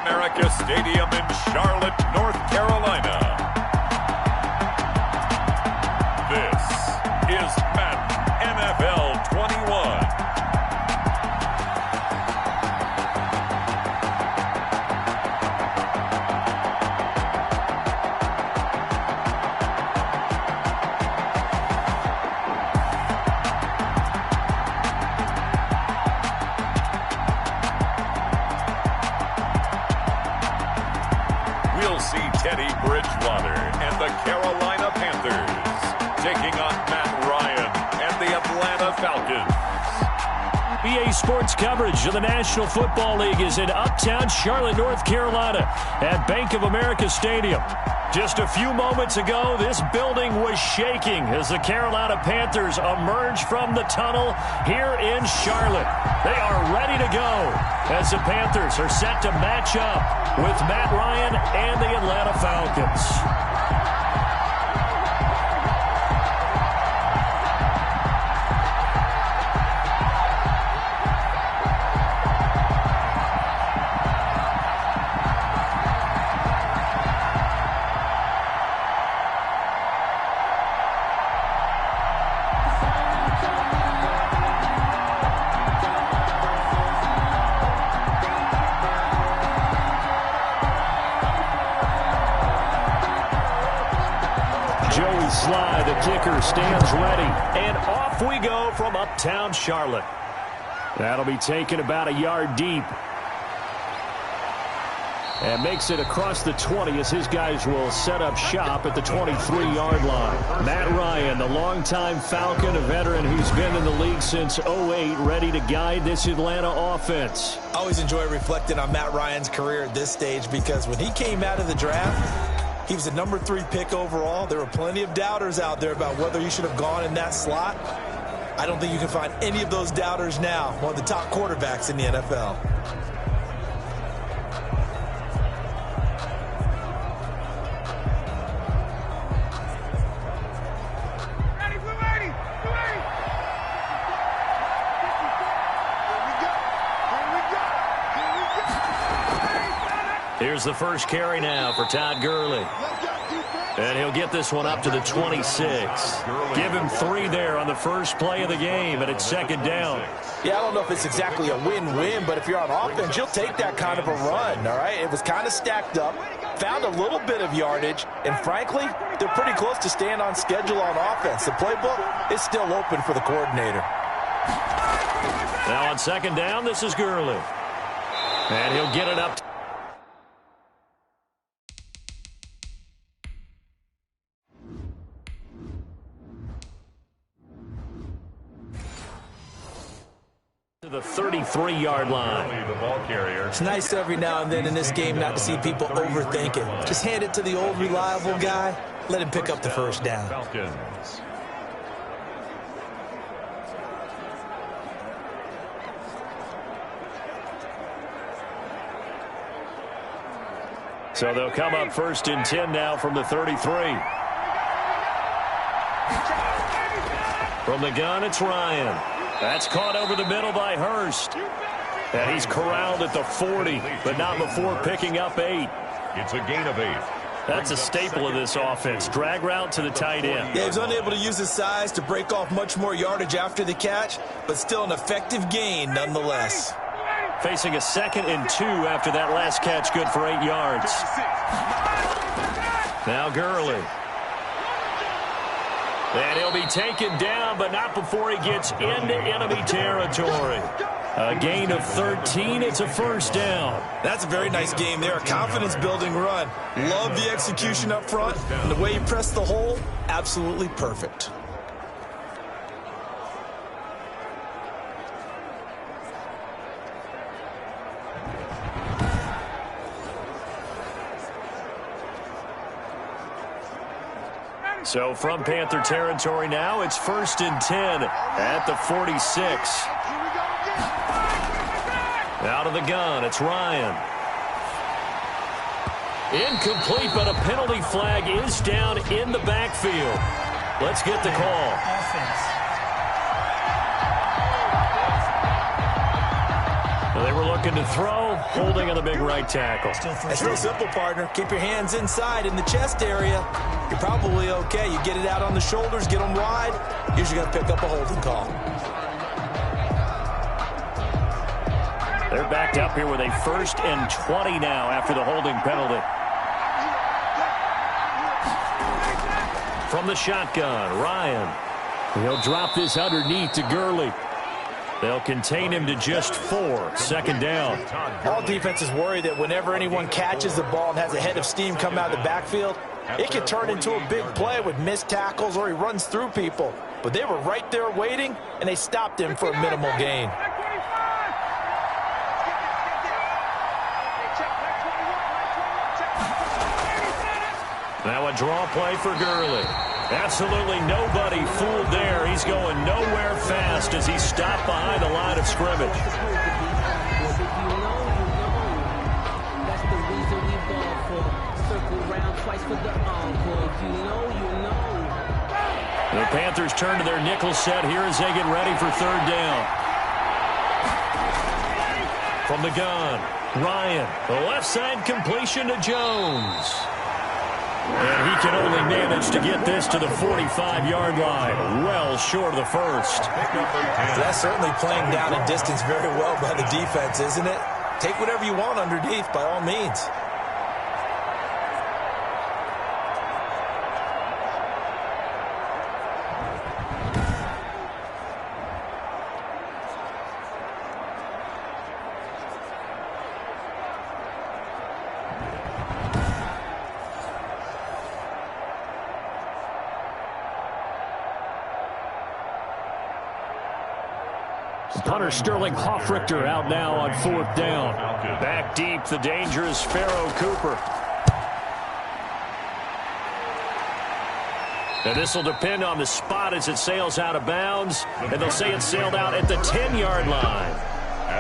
America Stadium in Charlotte, North Carolina. This is Madden NFL 21. We'll see Teddy Bridgewater and the Carolina Panthers taking on Matt Ryan and the Atlanta Falcons. EA Sports coverage of the National Football League is in uptown Charlotte, North Carolina at Bank of America Stadium. Just a few moments ago, this building was shaking as the Carolina Panthers emerged from the tunnel here in Charlotte. They are ready to go as the Panthers are set to match up with Matt Ryan and the Atlanta Falcons. Sly, the kicker, stands ready. And off we go from uptown Charlotte. That'll be taken about a yard deep. And makes it across the 20 as his guys will set up shop at the 23-yard line. Matt Ryan, the longtime Falcon, a veteran who's been in the league since '08, ready to guide this Atlanta offense. I always enjoy reflecting on Matt Ryan's career at this stage because when he came out of the draft, he was the number 3 pick overall. There were plenty of doubters out there about whether he should have gone in that slot. I don't think you can find any of those doubters now. One of the top quarterbacks in the NFL. Here's the first carry now for Todd Gurley. And he'll get this one up to the 26. Give him 3 there on the first play of the game, and it's second down. Yeah, I don't know if it's exactly a win-win, but if you're on offense, you'll take that kind of a run, all right? It was kind of stacked up, found a little bit of yardage, and frankly, they're pretty close to staying on schedule on offense. The playbook is still open for the coordinator. Now on second down, this is Gurley. And he'll get it up to the 33-yard line. It's nice every now and then in this game not to see people overthink it. Just hand it to the old reliable guy, let him pick up the first down. Falcons. So they'll come up first and 10 now from the 33. From the gun, it's Ryan. That's caught over the middle by Hurst. And he's corralled at the 40, but not before picking up 8. It's a gain of 8. That's a staple of this offense. Drag route to the tight end. Yeah, he was unable to use his size to break off much more yardage after the catch, but still an effective gain nonetheless. Facing a 2nd and 2 after that last catch, good for 8 yards. Now Gurley. And he'll be taken down, but not before he gets into enemy territory. A gain of 13. It's a first down. That's a very nice game there. A confidence-building run. Love the execution up front. And the way he pressed the hole, absolutely perfect. So from Panther territory now, it's 1st and 10 at the 46. Out of the gun, it's Ryan. Incomplete, but a penalty flag is down in the backfield. Let's get the call. Well, they were looking to throw. holding on the big right tackle. It's real simple, partner. Keep your hands inside in the chest area. You're probably okay. You get it out on the shoulders, get them wide. Usually going to pick up a holding call. They're backed up here with a 1st and 20 now after the holding penalty. From the shotgun, Ryan. He'll drop this underneath to Gurley. They'll contain him to just 4. 2nd down. All defenses worry that whenever anyone catches the ball and has a head of steam come out of the backfield, it can turn into a big play with missed tackles or he runs through people. But they were right there waiting, and they stopped him for a minimal gain. Now a draw play for Gurley. Absolutely nobody fooled there. He's going nowhere fast as he's stopped behind the line of scrimmage. The Panthers turn to their nickel set here as they get ready for 3rd down. From the gun, Ryan. The left side completion to Jones. And he can only manage to get this to the 45-yard line. Well short of the 1st. That's certainly playing down in distance very well by the defense, isn't it? Take whatever you want underneath, by all means. Punter Sterling Hoffrichter out now on 4th down. Back deep, the dangerous Pharaoh Cooper. Now this will depend on the spot as it sails out of bounds, and they'll say it sailed out at the 10-yard line.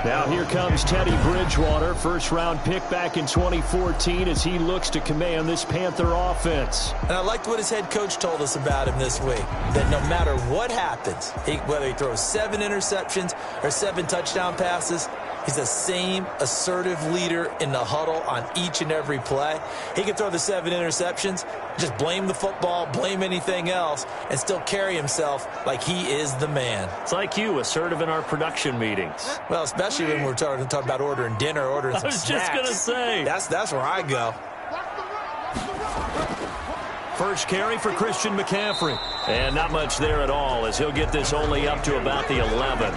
Now here comes Teddy Bridgewater, 1st-round pick back in 2014 as he looks to command this Panther offense. And I liked what his head coach told us about him this week, that no matter what happens, whether he throws 7 interceptions or 7 touchdown passes, he's the same assertive leader in the huddle on each and every play. He can throw the 7 interceptions, just blame the football, blame anything else, and still carry himself like he is the man. It's like you, assertive in our production meetings. Well, especially when we're talking about ordering dinner, ordering some snacks. I was just going to say. That's where I go. First carry for Christian McCaffrey. And not much there at all as he'll get this only up to about the 11.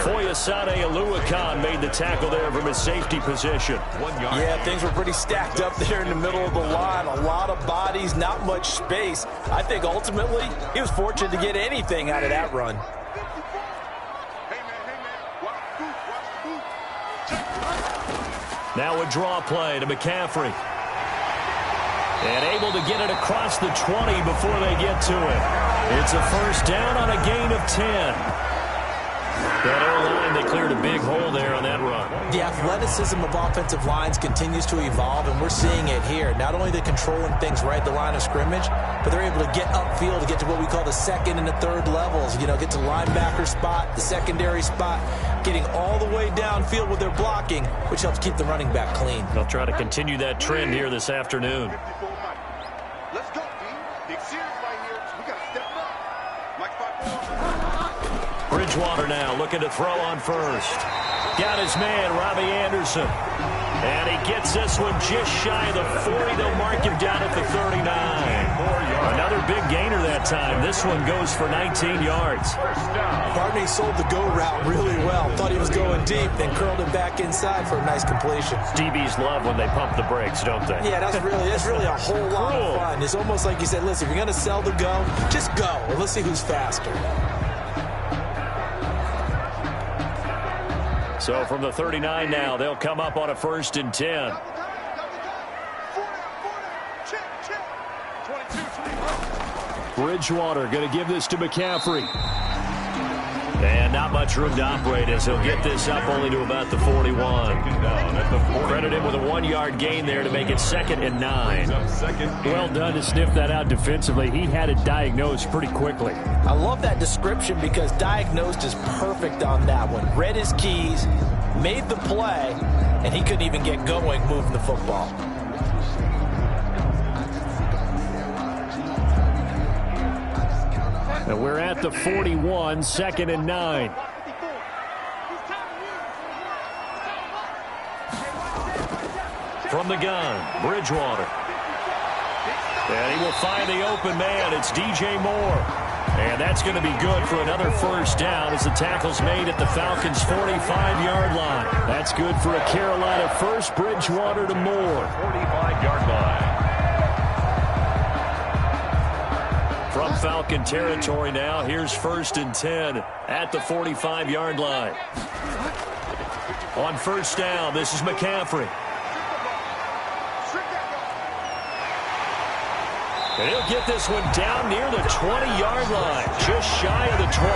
Foyesade Oluwakan made the tackle there from his safety position. 1 yard. Yeah, things were pretty stacked up there in the middle of the line. A lot of bodies, not much space. I think ultimately he was fortunate to get anything out of that run. Now a draw play to McCaffrey. And able to get it across the 20 before they get to it. It's a 1st down on a gain of 10. That O-line, they cleared a big hole there on that run. The athleticism of offensive lines continues to evolve, and we're seeing it here. Not only are they controlling things right at the line of scrimmage, but they're able to get upfield to get to what we call the 2nd and the 3rd levels. You know, get to the linebacker spot, the secondary spot, getting all the way downfield with their blocking, which helps keep the running back clean. They'll try to continue that trend here this afternoon. Let's go, D. Big series right here. We got to step up. Mike 5-4. Bridgewater now looking to throw on 1st. Got his man, Robbie Anderson. And he gets this one just shy of the 40. They'll mark him down at the 39. Another big gainer that time. This one goes for 19 yards. Partney sold the go route really well. Thought he was going deep, then curled it back inside for a nice completion. DBs love when they pump the brakes, don't they? Yeah, that's really a whole lot of fun. It's almost like you said, listen, if you're going to sell the go, just go. And let's see who's faster. So from the 39 now, they'll come up on a 1st and 10. Bridgewater going to give this to McCaffrey. And not much room to operate as he'll get this up only to about the 41. Credit him with a 1-yard gain there to make it 2nd and 9. Well done to sniff that out defensively. He had it diagnosed pretty quickly. I love that description because diagnosed is perfect on that one. Read his keys, made the play, and he couldn't even get going moving the football. And we're at the 41, 2nd and 9. From the gun, Bridgewater. And he will find the open man. It's DJ Moore. And that's going to be good for another first down as the tackle's made at the Falcons' 45-yard line. That's good for a Carolina first. Bridgewater to Moore. 45-yard line. From Falcon territory now, here's 1st and 10 at the 45-yard line. On first down, this is McCaffrey. And he'll get this one down near the 20-yard line, just shy of the 20.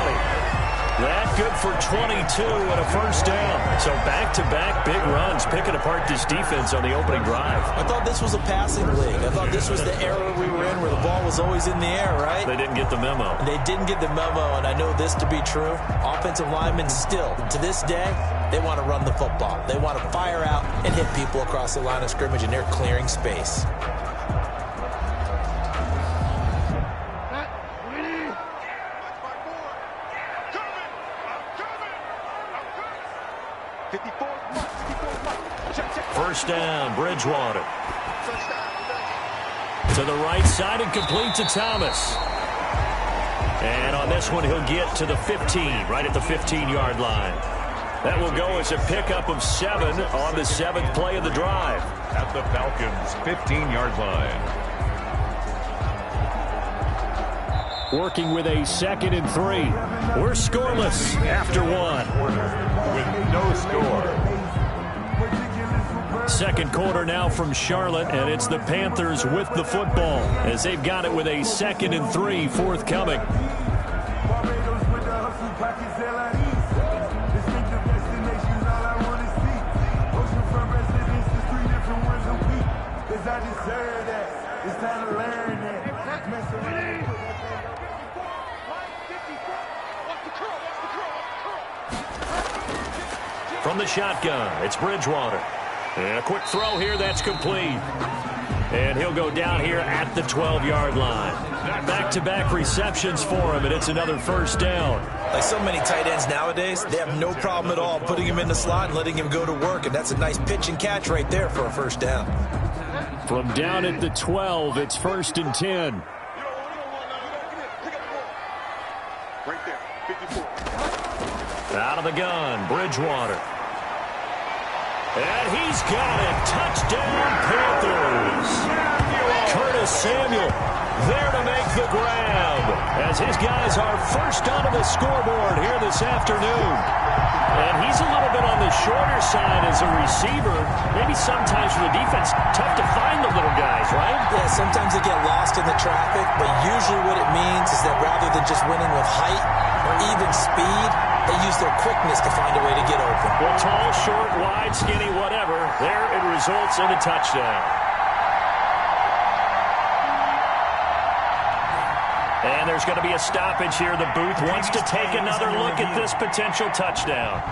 That good for 22 and a first down. So back-to-back big runs, picking apart this defense on the opening drive. I thought this was a passing league. I thought this was the era we were in where the ball was always in the air, right? They didn't get the memo. They didn't get the memo, and I know this to be true. Offensive linemen still, to this day, they want to run the football. They want to fire out and hit people across the line of scrimmage, and they're clearing space. First down, Bridgewater. To the right side and complete to Thomas. And on this one, he'll get to the 15, right at the 15-yard line. That will go as a pickup of 7 on the 7th play of the drive. At the Falcons' 15-yard line. Working with a 2nd and 3. We're scoreless after 1. With no score. Second quarter now from Charlotte, and it's the Panthers with the football as they've got it with a 2nd and 3 forthcoming. From the shotgun, it's Bridgewater. And a quick throw here, that's complete. And he'll go down here at the 12-yard line. Back-to-back receptions for him, and it's another first down. Like so many tight ends nowadays, they have no problem at all putting him in the slot and letting him go to work, and that's a nice pitch and catch right there for a first down. From down at the 12, it's 1st and 10. Right there, 54. Out of the gun, Bridgewater. And he's got it. Touchdown, Panthers. Curtis Samuel there to make the grab as his guys are first onto the scoreboard here this afternoon. And he's a little bit on the shorter side as a receiver. Maybe sometimes for the defense, tough to find the little guys, right? Yeah, sometimes they get lost in the traffic, but usually what it means is that rather than just winning with height or even speed, they use their quickness to find a way to get open. Well, tall, short, wide, skinny, whatever. There it results in a touchdown. And there's going to be a stoppage here. The booth wants to take another look at this potential touchdown.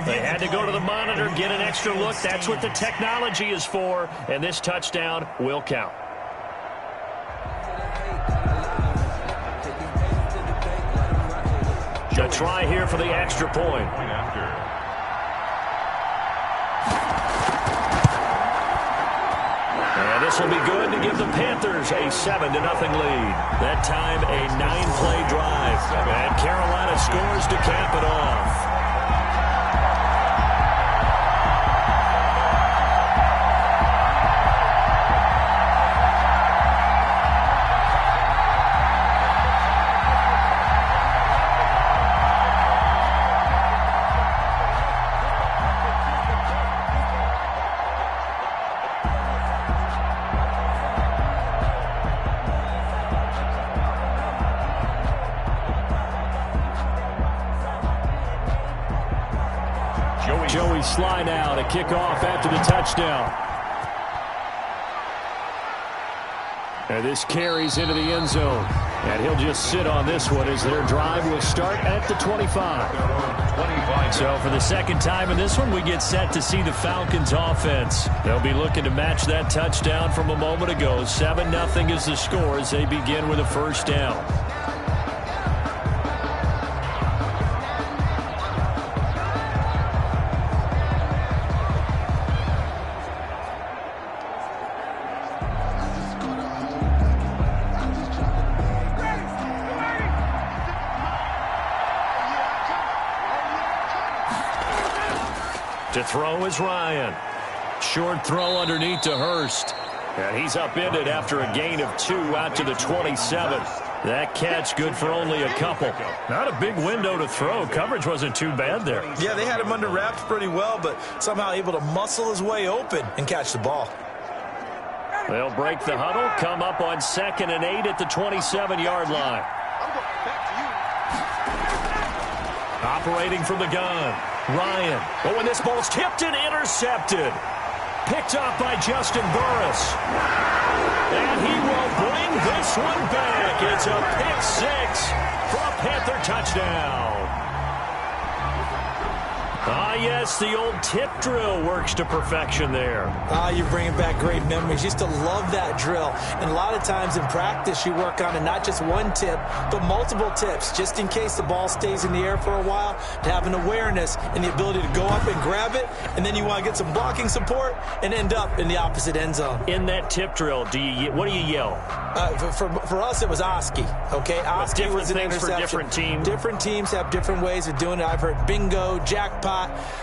They had to go to the monitor, get an extra look. That's what the technology is for, and this touchdown will count. A try here for the extra point. And this will be good to give the Panthers a 7-0 lead. That time a 9-play drive. And Carolina scores to cap it off. fly now to kick off after the touchdown. And this carries into the end zone. And he'll just sit on this one as their drive will start at the 25. So for the second time in this one, we get set to see the Falcons offense. They'll be looking to match that touchdown from a moment ago. 7-0 is the score as they begin with a first down. To throw is Ryan. Short throw underneath to Hurst. And he's upended after a gain of 2 out to the 27. That catch good for only a couple. Not a big window to throw. Coverage wasn't too bad there. Yeah, they had him under wraps pretty well, but somehow able to muscle his way open and catch the ball. They'll break the huddle, come up on 2nd and 8 at the 27-yard line. Operating from the gun. Ryan. Oh, and this ball's tipped and intercepted. Picked up by Justin Burris. And he will bring this one back. It's a pick 6 for a Panther touchdown. Ah, yes, the old tip drill works to perfection there. Ah, you're bringing back great memories. Used to love that drill. And a lot of times in practice, you work on it, not just one tip, but multiple tips, just in case the ball stays in the air for a while, to have an awareness and the ability to go up and grab it, and then you want to get some blocking support and end up in the opposite end zone. In that tip drill, what do you yell? For us, it was Oski. Okay, Oski was an interception. For different teams. Different teams have different ways of doing it. I've heard bingo, jackpot.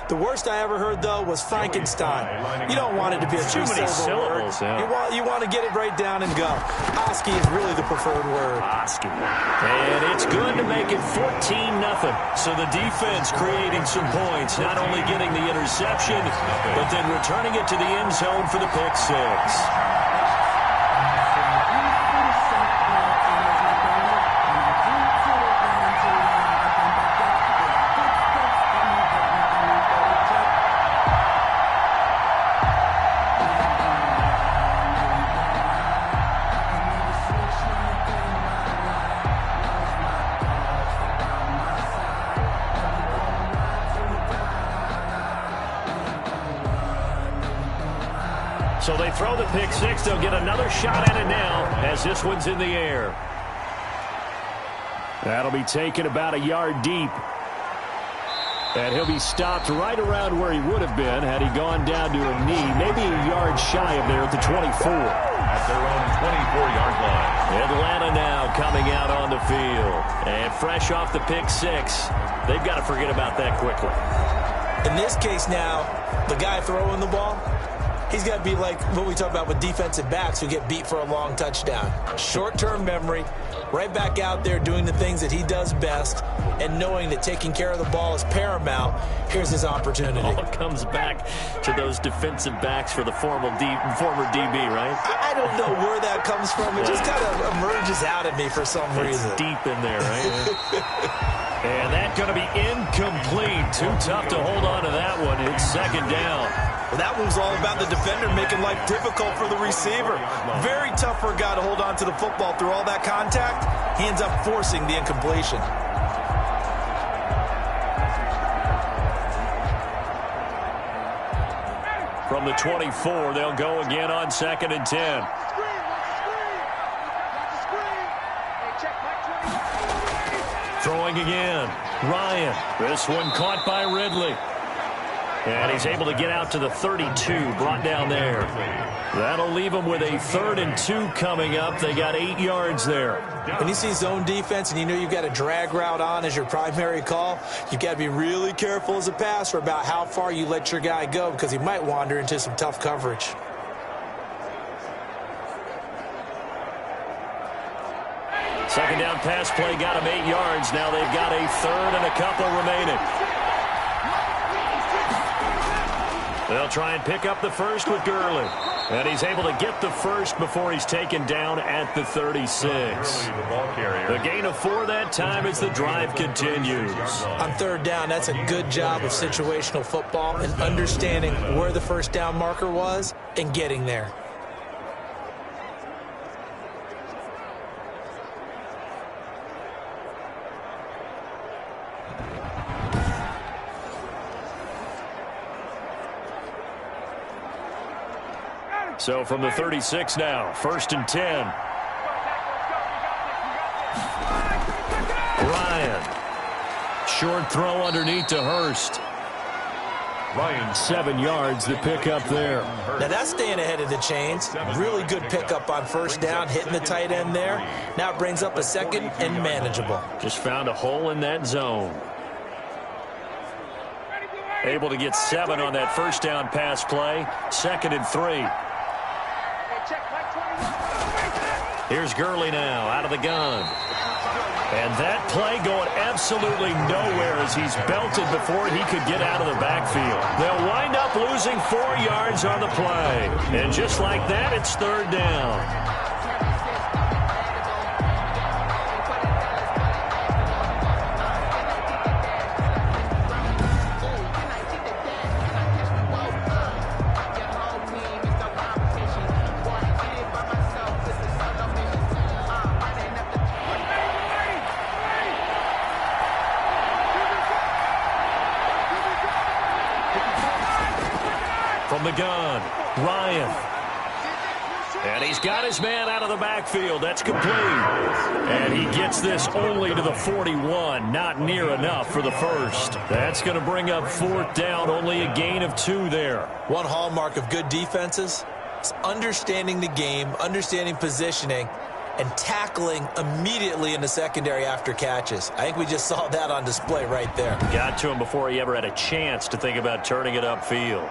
The worst I ever heard, though, was Frankenstein. You don't want it to be a too many syllables. Yeah. You want to get it right down and go. Oski is really the preferred word. Oski. And it's good to make it 14-0. So the defense creating some points, not only getting the interception, but then returning it to the end zone for the pick 6. So they throw the pick 6. They'll get another shot at it now as this one's in the air. That'll be taken about a yard deep. And he'll be stopped right around where he would have been had he gone down to a knee, maybe a yard shy of there at the 24. At their own 24-yard line. Atlanta now coming out on the field. And fresh off the pick 6, they've got to forget about that quickly. In this case now, the guy throwing the ball, he's got to be like what we talk about with defensive backs who get beat for a long touchdown. Short-term memory, right back out there doing the things that he does best, and knowing that taking care of the ball is paramount. Here's his opportunity. All comes back to those defensive backs for the former DB, right? I don't know where that comes from. It just kind of emerges out at me for some reason. It's deep in there, right? And that's going to be incomplete. Too tough to hold on to that one. It's 2nd down. Well, that one's all about the defender making life difficult for the receiver. Very tough for a guy to hold on to the football through all that contact. He ends up forcing the incompletion. From the 24, they'll go again on 2nd and 10. Throwing again. Ryan. This one caught by Ridley. And he's able to get out to the 32, brought down there. That'll leave him with a 3rd and 2 coming up. They got 8 yards there. When you see zone defense and you know you've got a drag route on as your primary call, you've got to be really careful as a passer about how far you let your guy go because he might wander into some tough coverage. Second down pass play got him 8 yards. Now they've got a 3rd and a couple remaining. They'll try and pick up the first with Gurley. And he's able to get the first before he's taken down at the 36. The gain of 4 that time as the drive continues. On third down, that's a good job of situational football and understanding where the first down marker was and getting there. So from the 36 now, 1st and 10. Ryan. Short throw underneath to Hurst. Ryan, 7 yards, the pickup there. Now that's staying ahead of the chains. Really good pickup on first down, hitting the tight end there. Now it brings up a second and manageable. Just found a hole in that zone. Able to get 7 on that first down pass play. 2nd and 3. Here's Gurley now out of the gun. And that play going absolutely nowhere as he's belted before he could get out of the backfield. They'll wind up losing 4 yards on the play. And just like that, it's 3rd down. From the gun, Ryan. And he's got his man out of the backfield. That's complete. And he gets this only to the 41. Not near enough for the first. That's going to bring up 4th down. Only a gain of 2 there. One hallmark of good defenses is understanding the game, understanding positioning, and tackling immediately in the secondary after catches. I think we just saw that on display right there. Got to him before he ever had a chance to think about turning it upfield.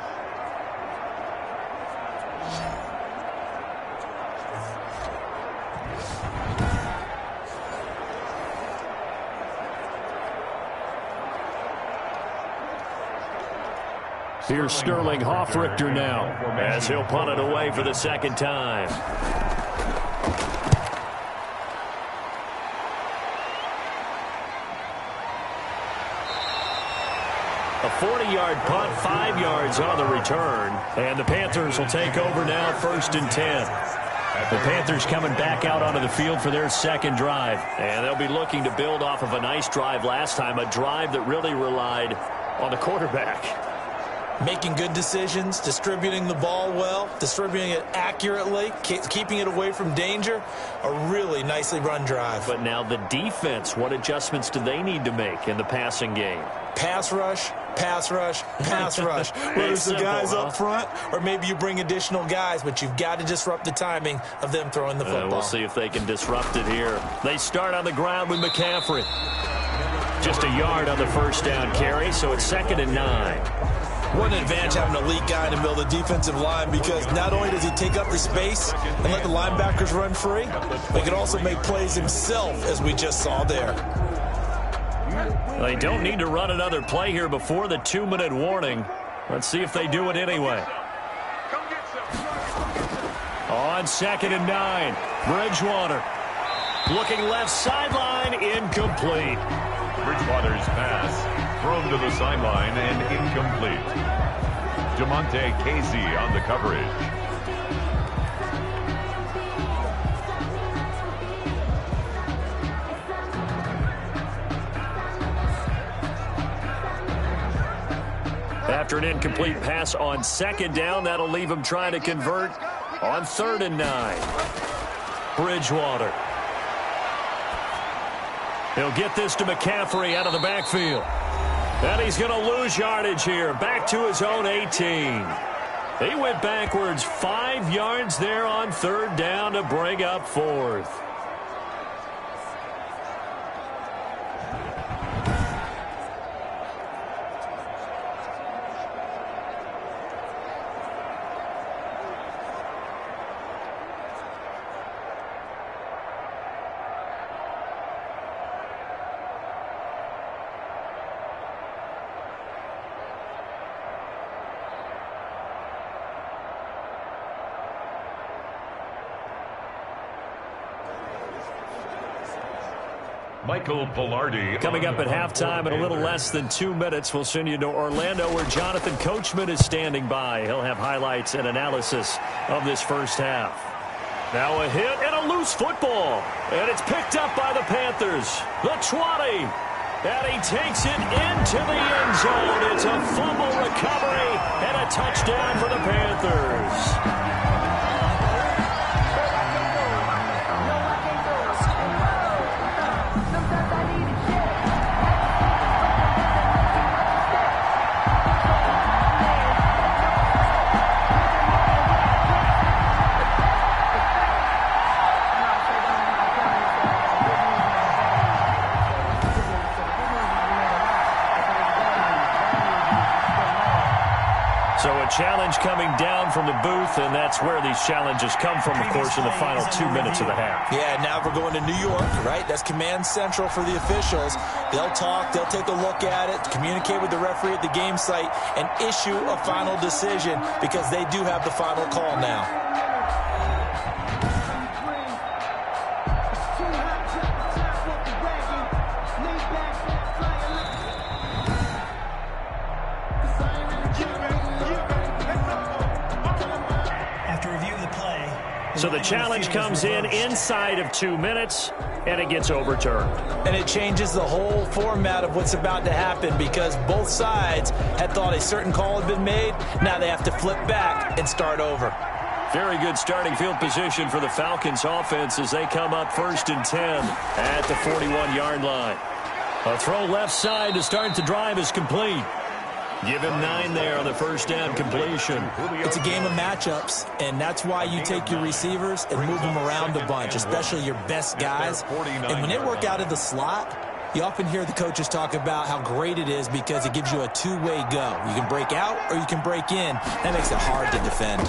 Here's Sterling Hoffrichter now as he'll punt it away for the 2nd time. A 40-yard punt, 5 yards on the return. And the Panthers will take over now, 1st and 10. The Panthers coming back out onto the field for their 2nd drive. And they'll be looking to build off of a nice drive last time, a drive that really relied on the quarterback. Making good decisions, distributing the ball well, distributing it accurately, keeping it away from danger. A really nicely run drive. But now the defense, what adjustments do they need to make in the passing game? Pass rush, pass rush, pass rush. Whether it's the guys up front or maybe you bring additional guys, but you've got to disrupt the timing of them throwing the football. We'll see if they can disrupt it here. They start on the ground with McCaffrey. Just a yard on the first down carry, so it's 2nd and 9. What an advantage having an elite guy in the middle of the defensive line, because not only does he take up the space and let the linebackers run free, but he can also make plays himself, as we just saw there. They don't need to run another play here before the 2-minute warning. Let's see if they do it anyway. On 2nd and 9, Bridgewater. Looking left sideline, incomplete. Bridgewater's pass thrown to the sideline and incomplete. Jamonte Casey on the coverage. After an incomplete pass on 2nd down, that'll leave him trying to convert on 3rd and 9. Bridgewater. He'll get this to McCaffrey out of the backfield. And he's going to lose yardage here. Back to his own 18. He went backwards 5 yards there on 3rd down to bring up 4th. Michael Pilardi. Coming up at halftime in a little less than 2 minutes, we'll send you to Orlando where Jonathan Coachman is standing by. He'll have highlights and analysis of this first half. Now a hit and a loose football. And it's picked up by the Panthers. The 20. And he takes it into the end zone. It's a fumble recovery and a touchdown for the Panthers. So a challenge coming down from the booth, and that's where these challenges come from, of course, in the final 2 minutes of the half. Yeah, now we're going to New York, right? That's command central for the officials. They'll talk, they'll take a look at it, communicate with the referee at the game site, and issue a final decision because they do have the final call now. So the challenge comes in inside of 2 minutes, and it gets overturned. And it changes the whole format of what's about to happen because both sides had thought a certain call had been made. Now they have to flip back and start over. Very good starting field position for the Falcons offense as they come up 1st and 10 at the 41-yard line. A throw left side to start the drive is complete. Give him 9 there on the first down completion. It's a game of matchups, and that's why you take your receivers and move them around a bunch, especially your best guys. And when they work out of the slot, you often hear the coaches talk about how great it is because it gives you a two-way go. You can break out or you can break in. That makes it hard to defend.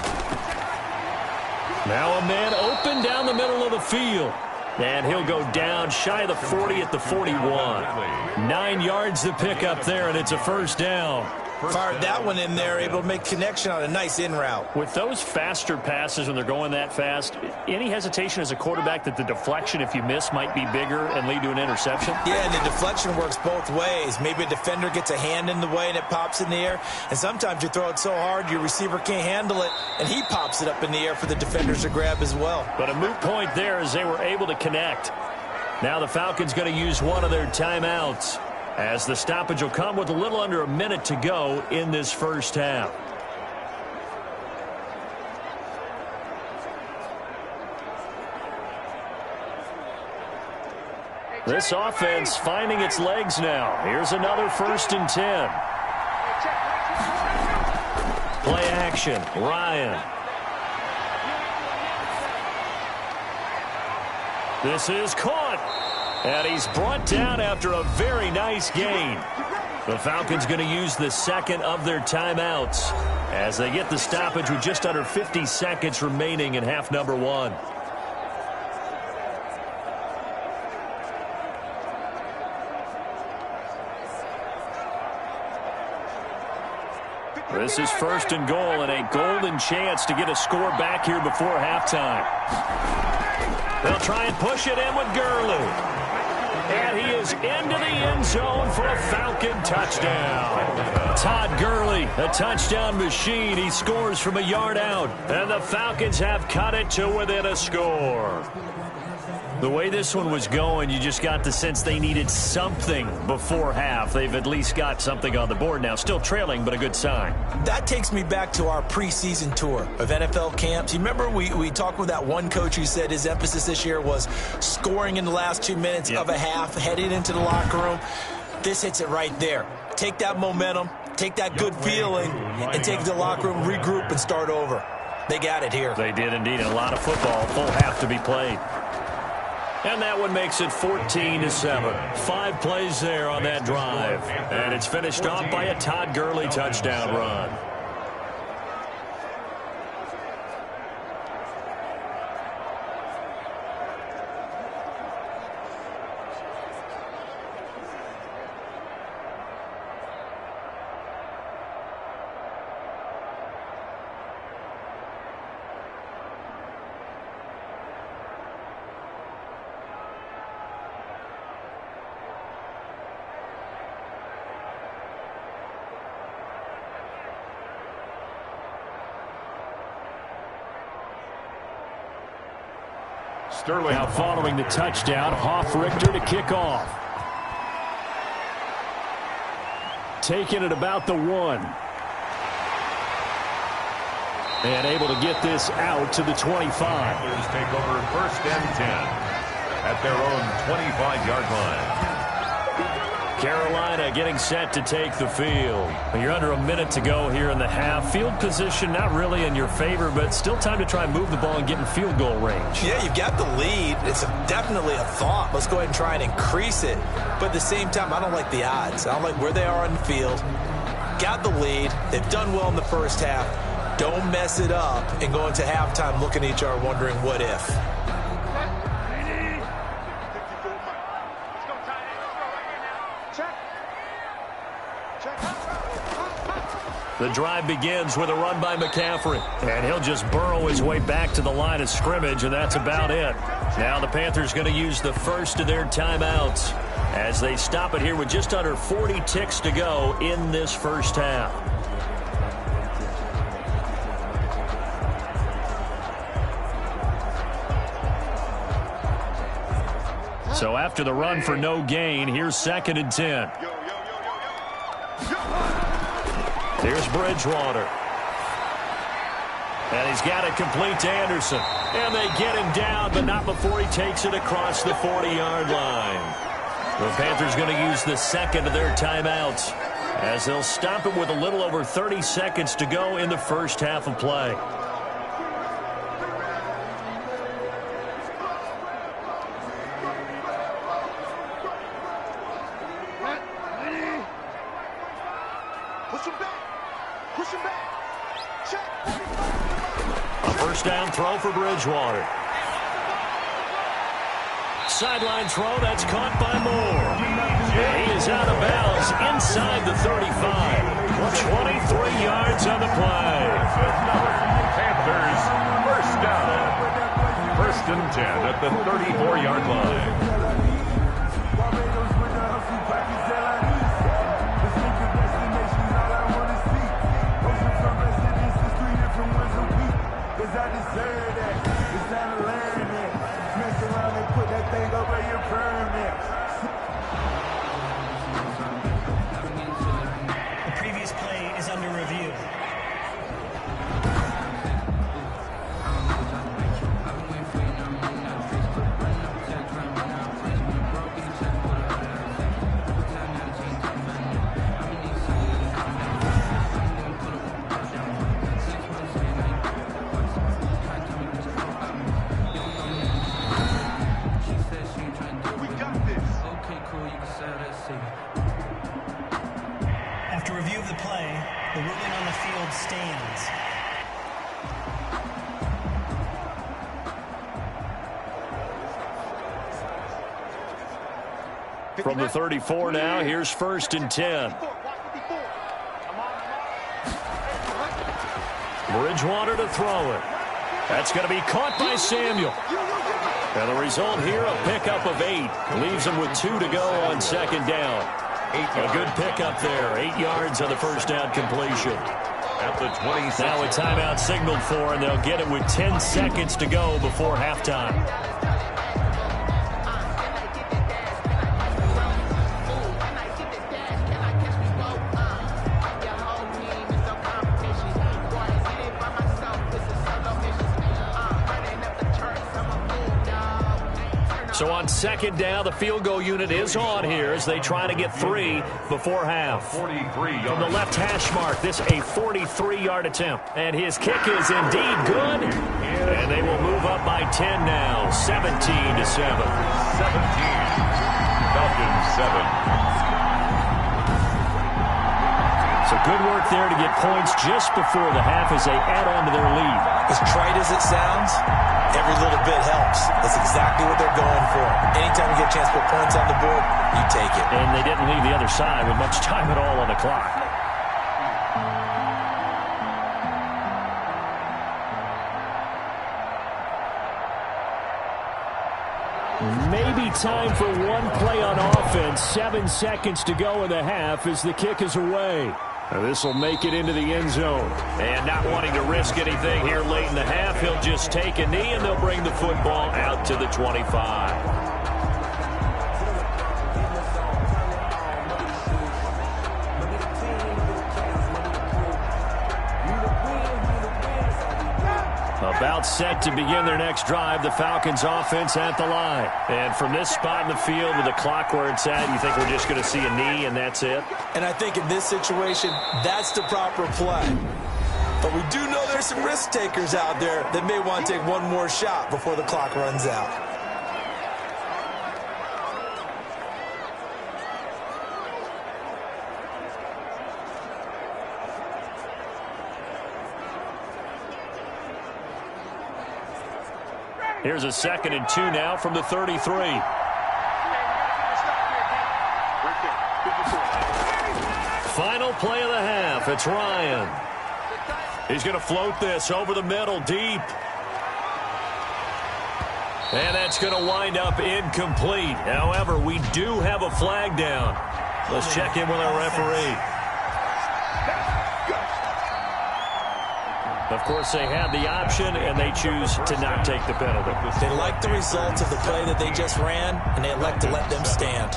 Now a man open down the middle of the field. And he'll go down shy of the 40 at the 41. 9 yards to pick up there, and it's a first down. Fired that one in there, able to make connection on a nice in route. With those faster passes when they're going that fast, any hesitation as a quarterback that the deflection, if you miss, might be bigger and lead to an interception? Yeah, and the deflection works both ways. Maybe a defender gets a hand in the way and it pops in the air. And sometimes you throw it so hard your receiver can't handle it, and he pops it up in the air for the defenders to grab as well. But a moot point there as they were able to connect. Now the Falcons going to use one of their timeouts, as the stoppage will come with a little under a minute to go in this first half. This offense finding its legs now. Here's another 1st and 10. Play action. Ryan. This is caught. And he's brought down after a very nice gain. The Falcons going to use the second of their timeouts as they get the stoppage with just under 50 seconds remaining in half number 1. This is 1st and goal and a golden chance to get a score back here before halftime. They'll try and push it in with Gurley. And he is into the end zone for a Falcon touchdown. Todd Gurley, a touchdown machine. He scores from a yard out. And the Falcons have cut it to within a score. The way this one was going, you just got the sense they needed something before half. They've at least got something on the board now. Still trailing, but a good sign. That takes me back to our preseason tour of NFL camps. You remember we talked with that one coach who said his emphasis this year was scoring in the last 2 minutes of a half, heading into the locker room. This hits it right there. Take that momentum, take that good feeling, and take the locker room, regroup, and start over. They got it here. They did indeed. A lot of football, full half to be played. And that one makes it 14-7. 5 plays there on that drive. And it's finished off by a Todd Gurley touchdown run. Sterling. Now following the touchdown, Hoff-Richter to kick off. Taking it about the 1. And able to get this out to the 25. Panthers take over 1st and 10 at their own 25-yard line. Carolina getting set to take the field. You're under a minute to go here in the half. Field position not really in your favor, but still time to try and move the ball and get in field goal range. Yeah, you've got the lead. It's definitely a thought. Let's go ahead and try and increase it. But at the same time, I don't like the odds. I don't like where they are on the field. Got the lead. They've done well in the first half. Don't mess it up and go into halftime looking at each other wondering what if. The drive begins with a run by McCaffrey. And he'll just burrow his way back to the line of scrimmage, and that's about it. Now the Panthers going to use the first of their timeouts as they stop it here with just under 40 ticks to go in this first half. So after the run for no gain, here's 2nd and 10. Here's Bridgewater. And he's got it complete to Anderson. And they get him down, but not before he takes it across the 40-yard line. The Panthers going to use the second of their timeouts as they'll stop it with a little over 30 seconds to go in the first half of play. Down throw for Bridgewater. Sideline throw, that's caught by Moore. He is out of bounds inside the 35. 23 yards on the play. Panthers first down. 1st and 10 at the 34-yard line. After review of the play, the ruling on the field stands. From the 34 now, here's 1st and 10. Bridgewater to throw it. That's going to be caught by Samuel. And the result here, a pickup of 8. Leaves him with 2 to go on 2nd down. A good pickup there. 8 yards on the first down completion. At the 26. Now a timeout signaled for, and they'll get it with 10 seconds to go before halftime. So on 2nd down, the field goal unit is on here as they try to get 3 before half. 43 From the left hash mark, this a 43-yard attempt. And his kick is indeed good. And they will move up by 10 now, 17-7. 17. Falcons 7. So good work there to get points just before the half as they add on to their lead. As trite as it sounds, every little bit helps. That's exactly what they're going for. Anytime you get a chance to put points on the board, you take it. And they didn't leave the other side with much time at all on the clock. Maybe time for one play on offense. 7 seconds to go in the half as the kick is away. This will make it into the end zone. And not wanting to risk anything here late in the half, he'll just take a knee, and they'll bring the football out to the 25. About set to begin their next drive, the Falcons offense at the line. And from this spot in the field with the clock where it's at, you think we're just going to see a knee and that's it? And I think in this situation, that's the proper play. But we do know there's some risk takers out there that may want to take one more shot before the clock runs out. Here's a 2nd and 2 now from the 33. Final play of the half. It's Ryan. He's going to float this over the middle deep. And that's going to wind up incomplete. However, we do have a flag down. Let's check in with our referee. Of course, they had the option, and they choose to not take the penalty. They like the results of the play that they just ran, and they elect to let them stand.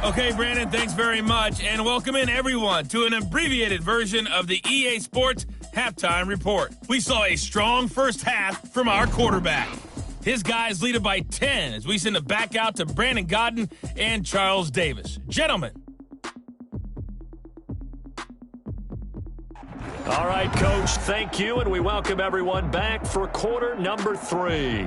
Okay, Brandon, thanks very much, and welcome in, everyone, to an abbreviated version of the EA Sports Halftime Report. We saw a strong first half from our quarterback. His guys lead it by 10 as we send it back out to Brandon Godden and Charles Davis. Gentlemen. All right, Coach, thank you, and we welcome everyone back for quarter number 3.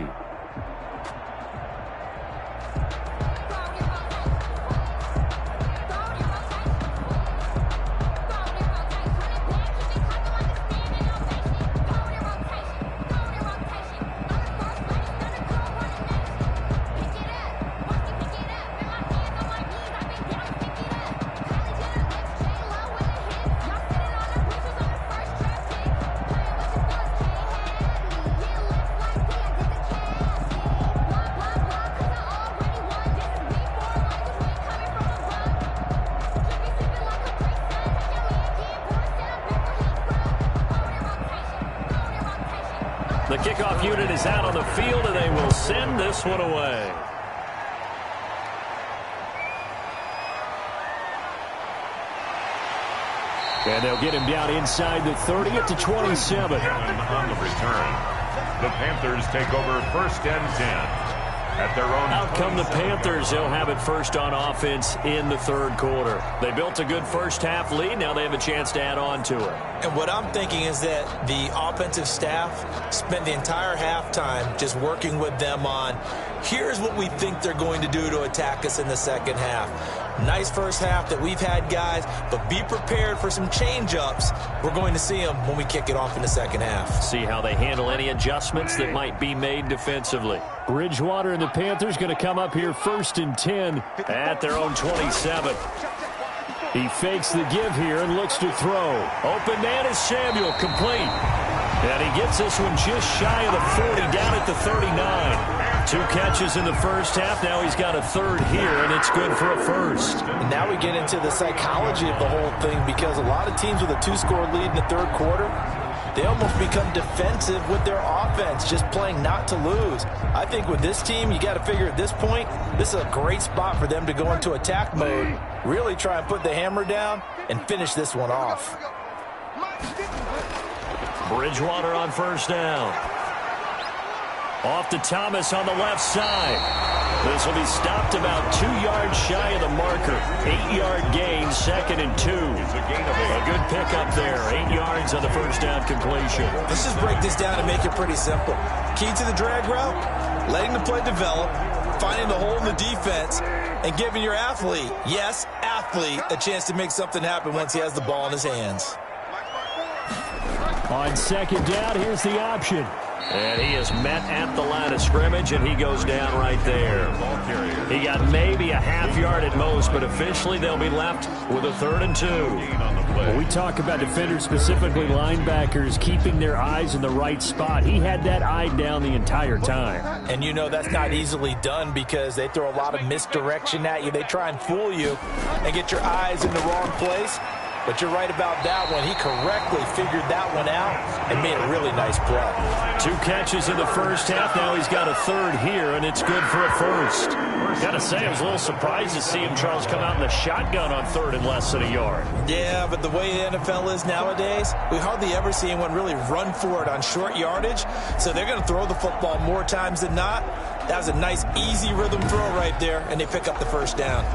The kickoff unit is out on the field, and they will send this one away. And they'll get him down inside the 30 at the 27. On the return, the Panthers take over 1st and 10. At their own Out come the Panthers. They'll have it first on offense in the 3rd quarter. They built a good first half lead. Now they have a chance to add on to it. And what I'm thinking is that the offensive staff spent the entire halftime just working with them on, here's what we think they're going to do to attack us in the second half. Nice first half that we've had, guys, but be prepared for some change-ups. We're going to see them when we kick it off in the second half. See how they handle any adjustments that might be made defensively. Bridgewater and the Panthers going to come up here 1st and 10 at their own 27. He fakes the give here and looks to throw. Open man is Samuel, complete. And he gets this one just shy of the 40, down at the 39. 2 catches in the first half. Now he's got a 3rd here, and it's good for a 1st. And now we get into the psychology of the whole thing, because a lot of teams with a 2-score lead in the 3rd quarter, they almost become defensive with their offense, just playing not to lose. I think with this team, you got to figure at this point, this is a great spot for them to go into attack mode, really try and put the hammer down and finish this one off. Bridgewater on 1st down. Off to Thomas on the left side. This will be stopped about 2 yards shy of the marker. 8-yard gain, 2nd and 2. A good pickup there. 8 yards on the first down completion. Let's just break this down and make it pretty simple. Key to the drag route, letting the play develop, finding the hole in the defense, and giving your athlete, yes, athlete, a chance to make something happen once he has the ball in his hands. On 2nd down, here's the option. And he is met at the line of scrimmage, and he goes down right there. He got maybe a half yard at most, but officially they'll be left with a 3rd and 2. When we talk about defenders, specifically linebackers, keeping their eyes in the right spot, he had that eye down the entire time. And you know that's not easily done because they throw a lot of misdirection at you. They try and fool you and get your eyes in the wrong place. But you're right about that one. He correctly figured that one out and made a really nice play. 2 catches in the first half. Now he's got a 3rd here, and it's good for a 1st. Got to say, I was a little surprised to see him, Charles, come out in the shotgun on 3rd and less than a yard. Yeah, but the way the NFL is nowadays, we hardly ever see anyone really run for it on short yardage. So they're going to throw the football more times than not. That was a nice, easy rhythm throw right there, and they pick up the 1st down.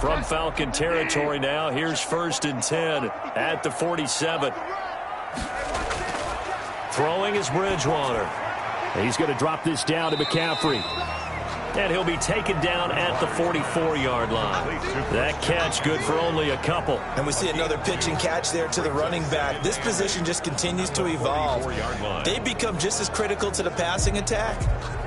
From Falcon territory now, here's 1st and 10 at the 47. Throwing is Bridgewater. He's going to drop this down to McCaffrey. And he'll be taken down at the 44-yard line. That catch good for only a couple. And we see another pitch and catch there to the running back. This position just continues to evolve. They become just as critical to the passing attack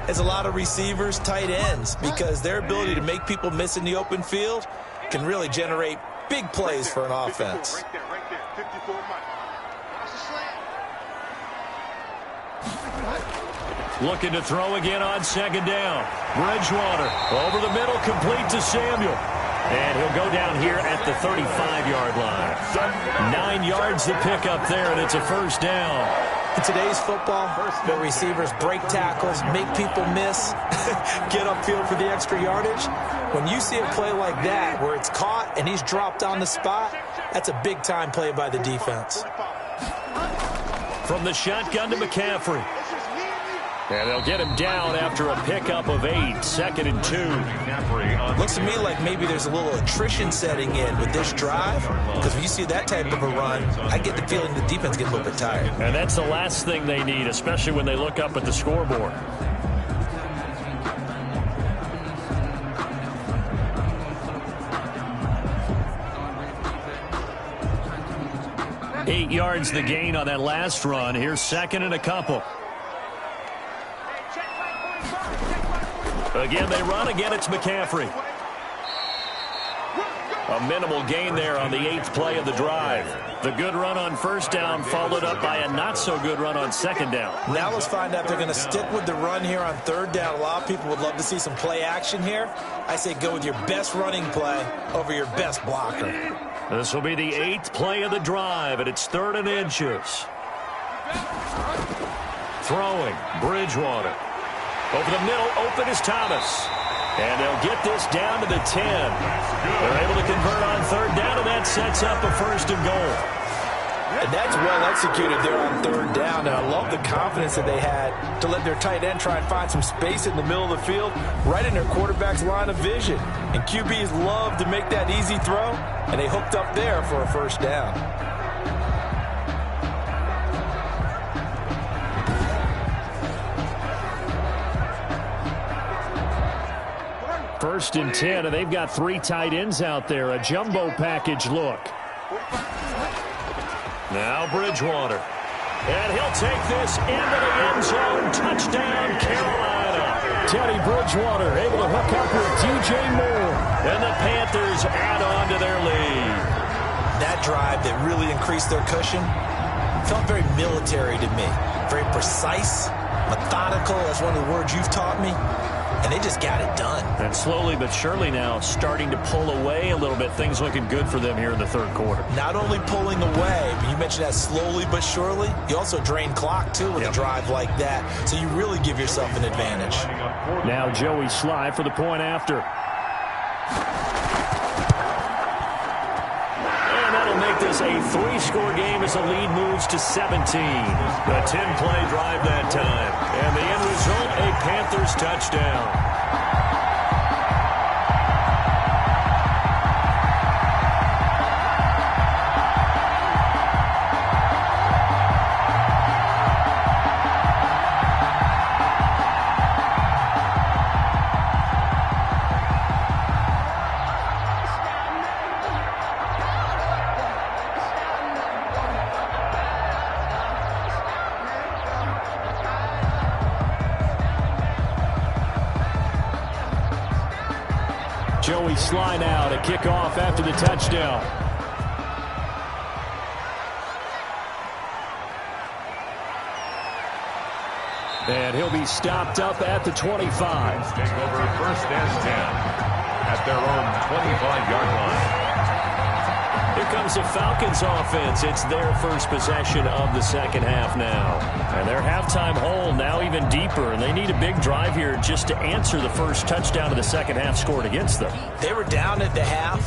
as a lot of receivers, tight ends, because their ability to make people miss in the open field can really generate big plays for an offense. Right there, 54 Mike. That's a slant. Looking to throw again on 2nd down. Bridgewater over the middle, complete to Samuel. And he'll go down here at the 35-yard line. 9 yards to pick up there, and it's a 1st down. In today's football, where receivers break tackles, make people miss, get upfield for the extra yardage, when you see a play like that where it's caught and he's dropped on the spot, that's a big-time play by the defense. From the shotgun to McCaffrey. And they'll get him down after a pickup of 8, 2nd and 2. Looks to me like maybe there's a little attrition setting in with this drive, because when you see that type of a run, I get the feeling the defense gets a little bit tired. And that's the last thing they need, especially when they look up at the scoreboard. Eight yards the gain on that last run. Here's 2nd and a couple. Again, they run. Again, it's McCaffrey. A minimal gain there on the 8th play of the drive. The good run on 1st down followed up by a not-so-good run on 2nd down. Now let's find out if they're going to stick with the run here on 3rd down. A lot of people would love to see some play action here. I say go with your best running play over your best blocker. This will be the 8th play of the drive, and it's 3rd and inches. Throwing, Bridgewater. Over the middle, open is Thomas. And they'll get this down to the 10. They're able to convert on 3rd down, and that sets up a 1st and goal. And that's well executed there on 3rd down. And I love the confidence that they had to let their tight end try and find some space in the middle of the field, right in their quarterback's line of vision. And QBs love to make that easy throw, and they hooked up there for a 1st down. 1st and 10, and they've got 3 tight ends out there. A jumbo package look. Now Bridgewater. And he'll take this into the end zone. Touchdown, Carolina. Teddy Bridgewater able to hook up with DJ Moore. And the Panthers add on to their lead. That drive that really increased their cushion felt very military to me. Very precise, methodical. That's one of the words you've taught me. And they just got it done. And slowly but surely now starting to pull away a little bit. Things looking good for them here in the 3rd quarter. Not only pulling away, but you mentioned that slowly but surely. You also drain clock, too, with a drive like that. So you really give yourself an advantage. Now Joey Sly for the point after. And that'll make this a 3-score game as the lead moves to 17. A 10-play drive that time. And the end result, a Panthers touchdown. slide out to kick off after the touchdown. And he'll be stopped up at the 25. Take over first and 10 at their own 25-yard line. Here comes the Falcons offense. It's their first possession of the second half now. And their halftime hole now even deeper, and they need a big drive here just to answer the first touchdown of the second half scored against them. They were down at the half.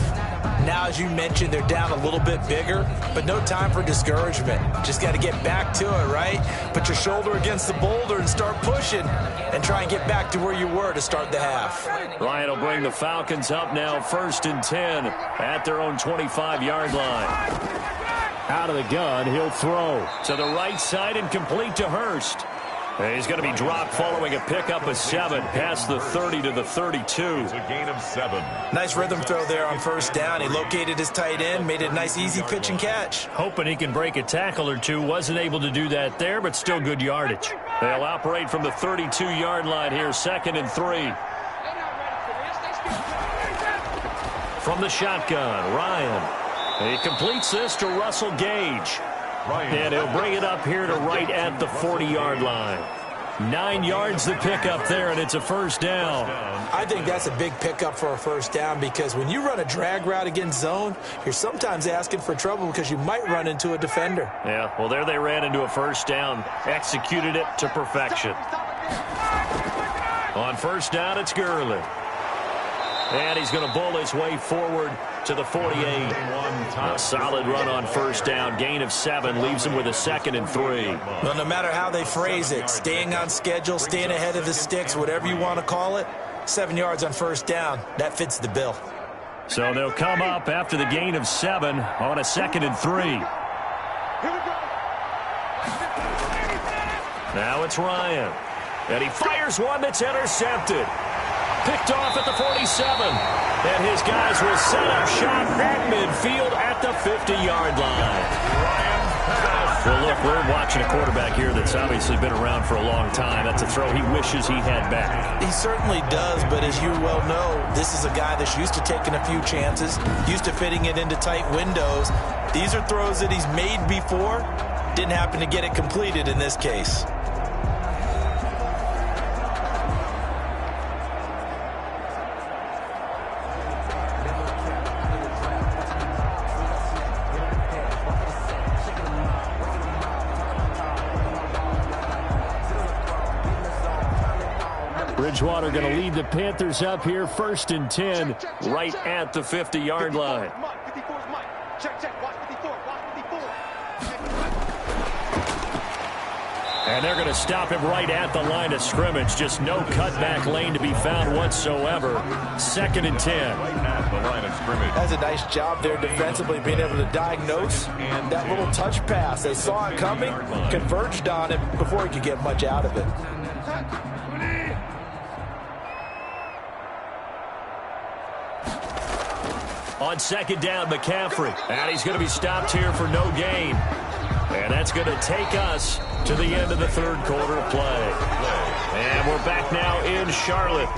Now, as you mentioned, they're down a little bit bigger, but no time for discouragement. Just got to get back to it, right? Put your shoulder against the boulder and start pushing and try and get back to where you were to start the half. Ryan will bring the Falcons up now first and 10 at their own 25-yard line. Out of the gun, he'll throw to the right side and complete to Hurst. And he's going to be dropped following a pickup of 7 past the 30 to the 32. It's a gain of 7. Nice rhythm throw there on first down. He located his tight end, made it a nice easy pitch and catch. Hoping he can break a tackle or two. Wasn't able to do that there, but still good yardage. They'll operate from the 32-yard line here, 2nd and 3. From the shotgun, Ryan. He completes this to Russell Gage. And he'll bring it up here to right at the 40-yard line. 9 yards the pickup there, and it's a first down. I think that's a big pickup for a first down because when you run a drag route against zone, you're sometimes asking for trouble because you might run into a defender. Yeah, well, there they ran into a first down. Executed it to perfection. On first down, it's Gurley. And he's going to bull his way forward to the 48. A solid run on first down. Gain of 7 leaves him with a 2nd and 3. Well, no matter how they phrase it, staying on schedule, staying ahead of the sticks, whatever you want to call it, 7 yards on first down, that fits the bill. So they'll come up after the gain of 7 on a 2nd and 3. Now it's Ryan. And he fires one that's intercepted. Picked off at the 47. And his guys will set up shop at midfield at the 50-yard line. Well, look, we're watching a quarterback here that's obviously been around for a long time. That's a throw he wishes he had back. He certainly does, but as you well know, this is a guy that's used to taking a few chances, used to fitting it into tight windows. These are throws that he's made before. Didn't happen to get it completed in this case. Bridgewater going to lead the Panthers up here, 1st and 10, right at the 50-yard line. And they're going to stop him right at the line of scrimmage. Just no cutback lane to be found whatsoever. 2nd and 10. Right at the line of scrimmage. That's a nice job there defensively, being able to diagnose that little touch pass. They saw it coming, converged on it before he could get much out of it. On 2nd down, McCaffrey. And he's going to be stopped here for no gain. And that's going to take us to the end of the 3rd quarter of play. And we're back now in Charlotte.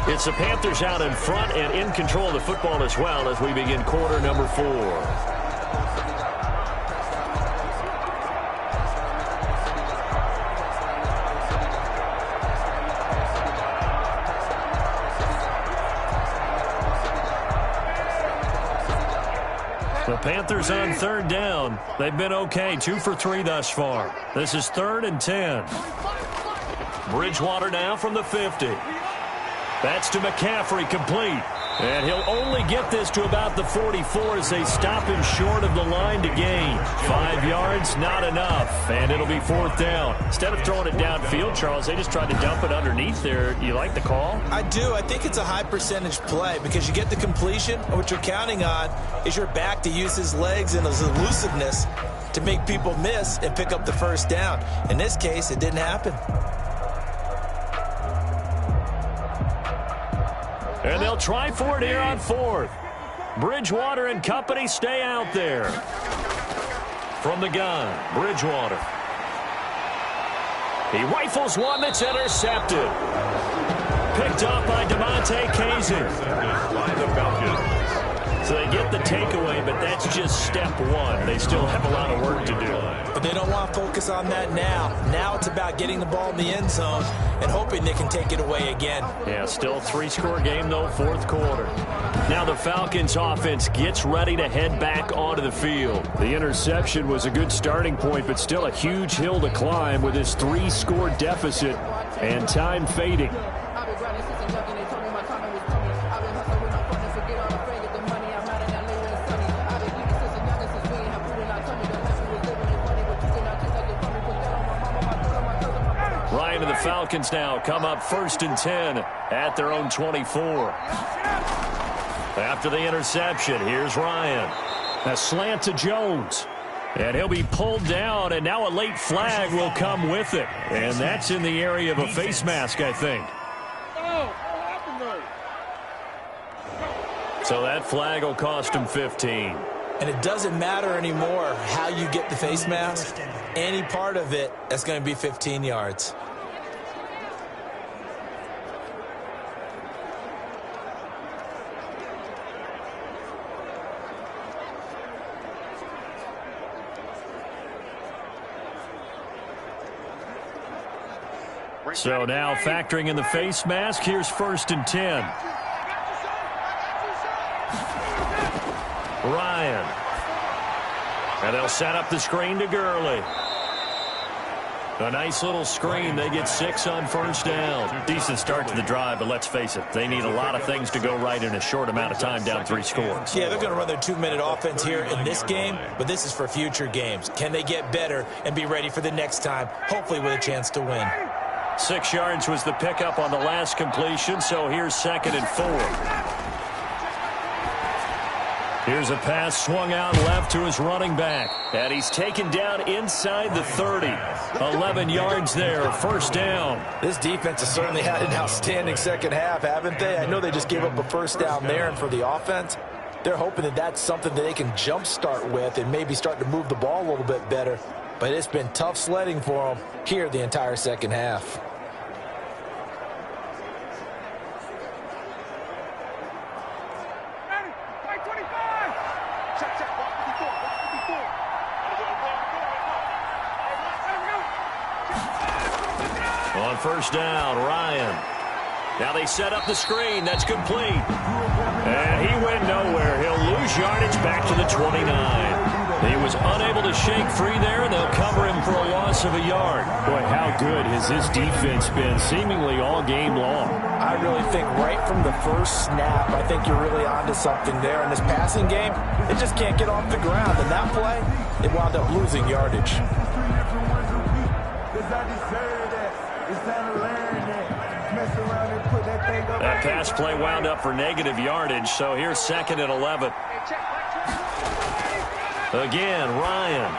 It's the Panthers out in front and in control of the football as well as we begin quarter number 4. The Panthers on 3rd down. They've been okay, 2 for 3 thus far. This is 3rd and 10. Bridgewater now from the 50. That's to McCaffrey, complete. And he'll only get this to about the 44 as they stop him short of the line to gain. 5 yards, not enough. And it'll be 4th down. Instead of throwing it downfield, Charles, they just tried to dump it underneath there. You like the call? I do. I think it's a high percentage play because you get the completion. And what you're counting on is your back to use his legs and his elusiveness to make people miss and pick up the first down. In this case, it didn't happen. And they'll try for it here on 4th. Bridgewater and company stay out there. From the gun, Bridgewater. He rifles one that's intercepted. Picked up by DeMonte Casey. So they get the takeaway, but that's just step one. They still have a lot of work to do. But they don't want to focus on that now. Now it's about getting the ball in the end zone and hoping they can take it away again. Yeah, still 3-score game, though, fourth quarter. Now the Falcons offense gets ready to head back onto the field. The interception was a good starting point, but still a huge hill to climb with this 3-score deficit and time fading. Ryan and the Falcons now come up 1st and 10 at their own 24. After the interception, here's Ryan. A slant to Jones. And he'll be pulled down, and now a late flag will come with it. And that's in the area of a face mask, I think. So that flag will cost him 15. And it doesn't matter anymore how you get the face mask. Any part of it, that's going to be 15 yards. So now factoring in the face mask, here's 1st and 10. Ryan. And they'll set up the screen to Gurley. A nice little screen. They get 6 on 1st down. Decent start to the drive, but let's face it, they need a lot of things to go right in a short amount of time down 3 scores. Yeah, they're going to run their 2-minute offense here in this game, but this is for future games. Can they get better and be ready for the next time, hopefully with a chance to win? 6 yards was the pickup on the last completion, so here's 2nd and 4. Here's a pass swung out left to his running back. And he's taken down inside the 30. 11 yards there, 1st down. This defense has certainly had an outstanding second half, haven't they? I know they just gave up a 1st down there, and for the offense, they're hoping that that's something that they can jumpstart with and maybe start to move the ball a little bit better. But it's been tough sledding for them here the entire second half. On 1st down, Ryan. Now they set up the screen. That's complete. And he went nowhere. He'll lose yardage back to the 29. He was unable to shake free there, and they'll cover him for a loss of a yard. Boy, how good has this defense been seemingly all game long? I really think right from the first snap, I think you're really onto something there. In this passing game, it just can't get off the ground. And that play, it wound up losing yardage. That pass play wound up for negative yardage, so here's 2nd and 11. Again, Ryan.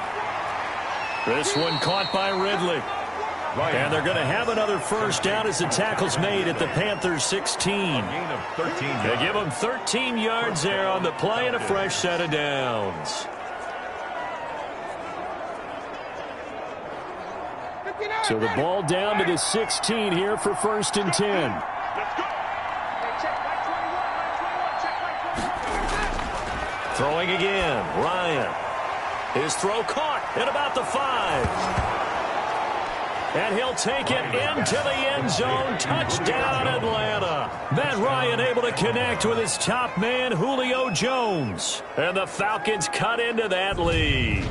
This one caught by Ridley. And they're going to have another 1st down as the tackle's made at the Panthers' 16. They give them 13 yards there on the play and a fresh set of downs. So the ball down to the 16 here for 1st and 10. Throwing again, Ryan. His throw caught at about the 5. And he'll take it into the end zone. Touchdown, Atlanta. Matt Ryan able to connect with his top man, Julio Jones. And the Falcons cut into that lead.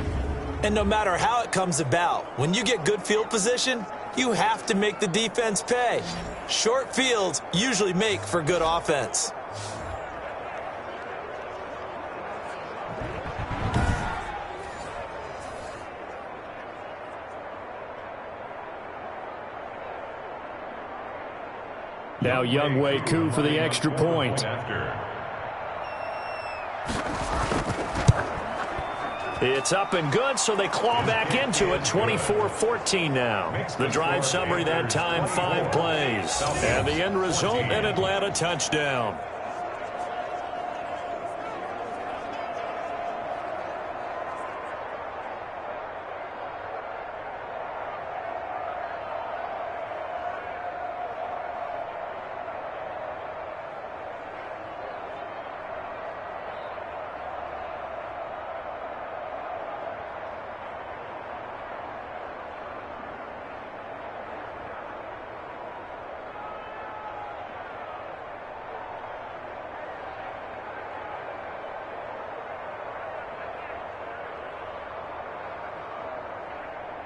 And no matter how it comes about, when you get good field position, you have to make the defense pay. Short fields usually make for good offense. Now Younghoe Koo for the extra point. It's up and good, so they claw back into it. 24-14 now. The drive summary that time, 5 plays. And the end result, an Atlanta touchdown.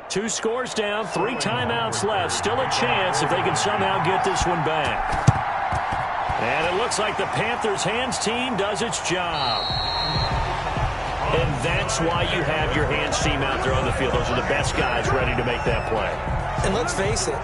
2 scores down, 3 timeouts left. Still a chance if they can somehow get this one back. And it looks like the Panthers' hands team does its job. And that's why you have your hands team out there on the field. Those are the best guys ready to make that play. And let's face it,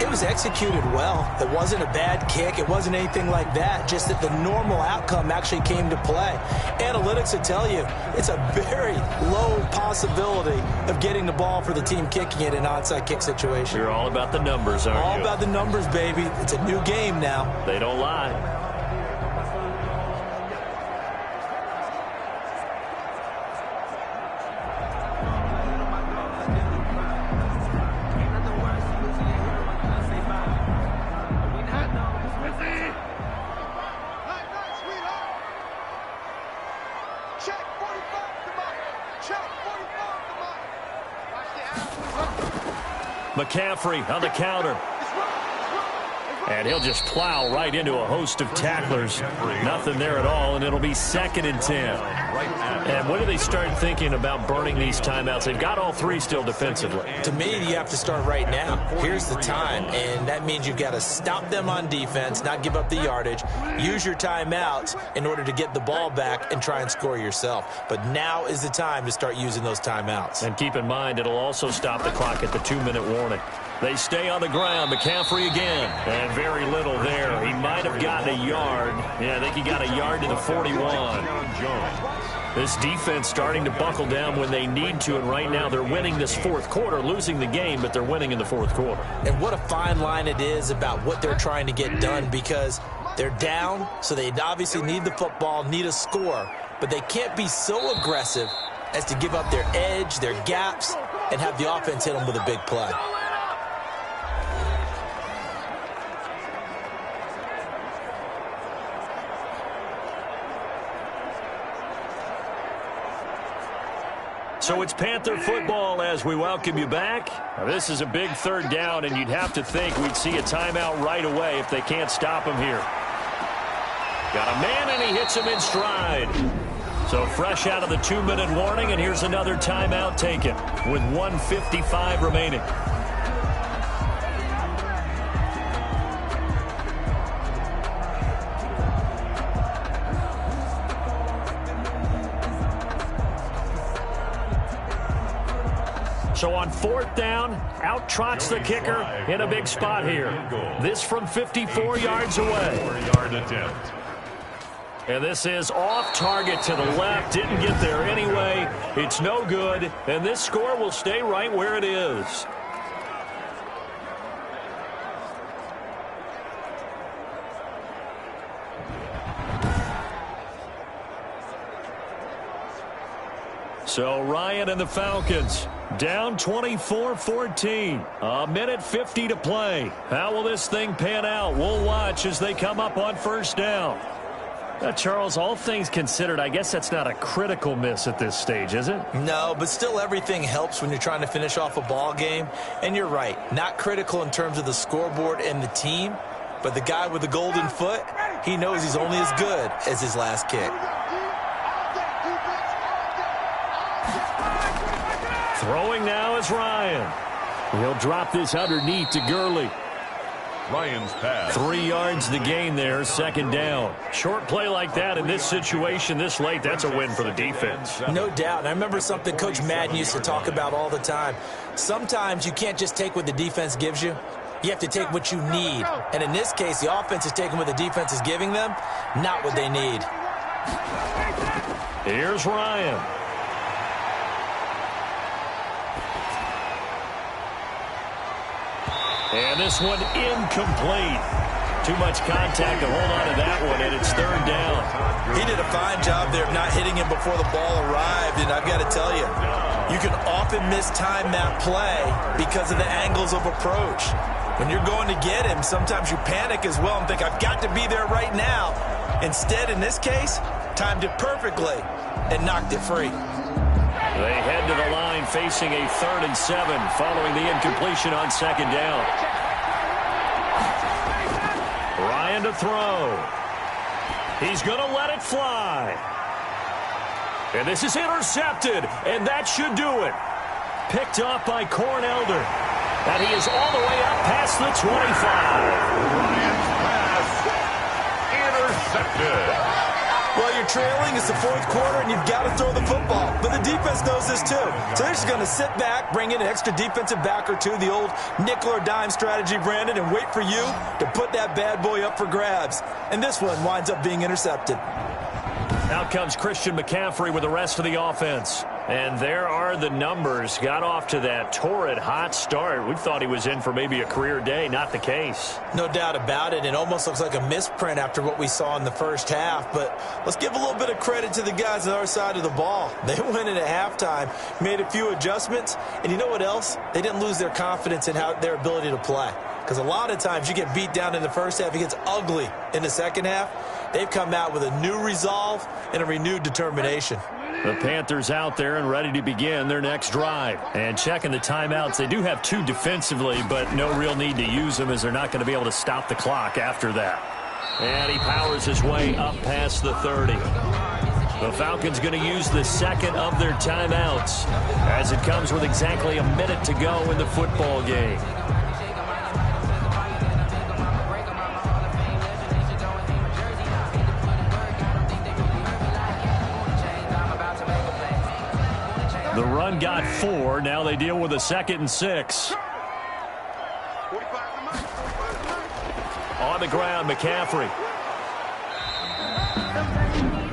it was executed well. It wasn't a bad kick. It wasn't anything like that. Just that the normal outcome actually came to play. Analytics will tell you it's a very low possibility of getting the ball for the team kicking it in an onside kick situation. You're all about the numbers, aren't you? All about the numbers, baby. It's a new game now. They don't lie. McCaffrey on the counter. And he'll just plow right into a host of tacklers. Nothing there at all, and it'll be 2nd and 10. And when do they start thinking about burning these timeouts? They've got all 3 still defensively. To me, you have to start right now. Here's the time, and that means you've got to stop them on defense, not give up the yardage, use your timeouts in order to get the ball back and try and score yourself. But now is the time to start using those timeouts. And keep in mind, it'll also stop the clock at the 2-minute warning. They stay on the ground. McCaffrey again. And very little there. He might have gotten a yard. Yeah, I think he got a yard to the 41. This defense starting to buckle down when they need to, and right now they're winning this 4th quarter, losing the game, but they're winning in the 4th quarter. And what a fine line it is about what they're trying to get done, because they're down, so they obviously need the football, need a score, but they can't be so aggressive as to give up their edge, their gaps, and have the offense hit them with a big play. So it's Panther football as we welcome you back. Now, this is a big 3rd down, and you'd have to think we'd see a timeout right away if they can't stop him here. Got a man, and he hits him in stride. So fresh out of the 2-minute warning, and here's another timeout taken with 1:55 remaining. So on 4th down, out trots the kicker in a big spot here. This from 54 yards away. And this is off target to the left. Didn't get there anyway. It's no good. And this score will stay right where it is. So Ryan and the Falcons down 24-14. 1:50 to play. How will this thing pan out? We'll watch as they come up on 1st down. Now, Charles, all things considered, I guess that's not a critical miss at this stage, is it? No, but still everything helps when you're trying to finish off a ball game. And you're right, not critical in terms of the scoreboard and the team, but the guy with the golden foot, he knows he's only as good as his last kick. Throwing now is Ryan. He'll drop this underneath to Gurley. Ryan's pass. 3 yards the gain there, 2nd down. Short play like that in this situation this late, that's a win for the defense. No doubt. And I remember something Coach Madden used to talk about all the time. Sometimes you can't just take what the defense gives you. You have to take what you need. And in this case, the offense is taking what the defense is giving them, not what they need. Here's Ryan. And this one incomplete. Too much contact to hold on to that one, and it's 3rd down. He did a fine job there of not hitting him before the ball arrived, and I've got to tell you, you can often mistime that play because of the angles of approach. When you're going to get him, sometimes you panic as well and think, I've got to be there right now. Instead, in this case, timed it perfectly and knocked it free. They head to the line facing a 3rd and 7 following the incompletion on 2nd down. Ryan to throw. He's going to let it fly. And this is intercepted, and that should do it. picked off by Cornelder. And he is all the way up past the 25. Ryan's pass intercepted. Well, you're trailing. It's the fourth quarter, and you've got to throw the football. But the defense knows this, too. So they're just going to sit back, bring in an extra defensive back or two, the old nickel or dime strategy, Brandon, and wait for you to put that bad boy up for grabs. And this one winds up being intercepted. Out comes Christian McCaffrey with the rest of the offense. And there are the numbers. Got off to that torrid hot start. We thought he was in for maybe a career day. Not the case. No doubt about it. It almost looks like a misprint after what we saw in the first half. But let's give a little bit of credit to the guys on our side of the ball. They went in at halftime, made a few adjustments. And you know what else? They didn't lose their confidence in their ability to play. Because a lot of times you get beat down in the first half. It gets ugly in the second half. They've come out with a new resolve and a renewed determination. The Panthers out there and ready to begin their next drive. And checking the timeouts, they do have 2 defensively, but no real need to use them as they're not going to be able to stop the clock after that. And he powers his way up past the 30. The Falcons going to use the second of their timeouts as it comes with exactly a minute to go in the football game. The run got 4. Now they deal with a 2nd and 6. On the ground, McCaffrey.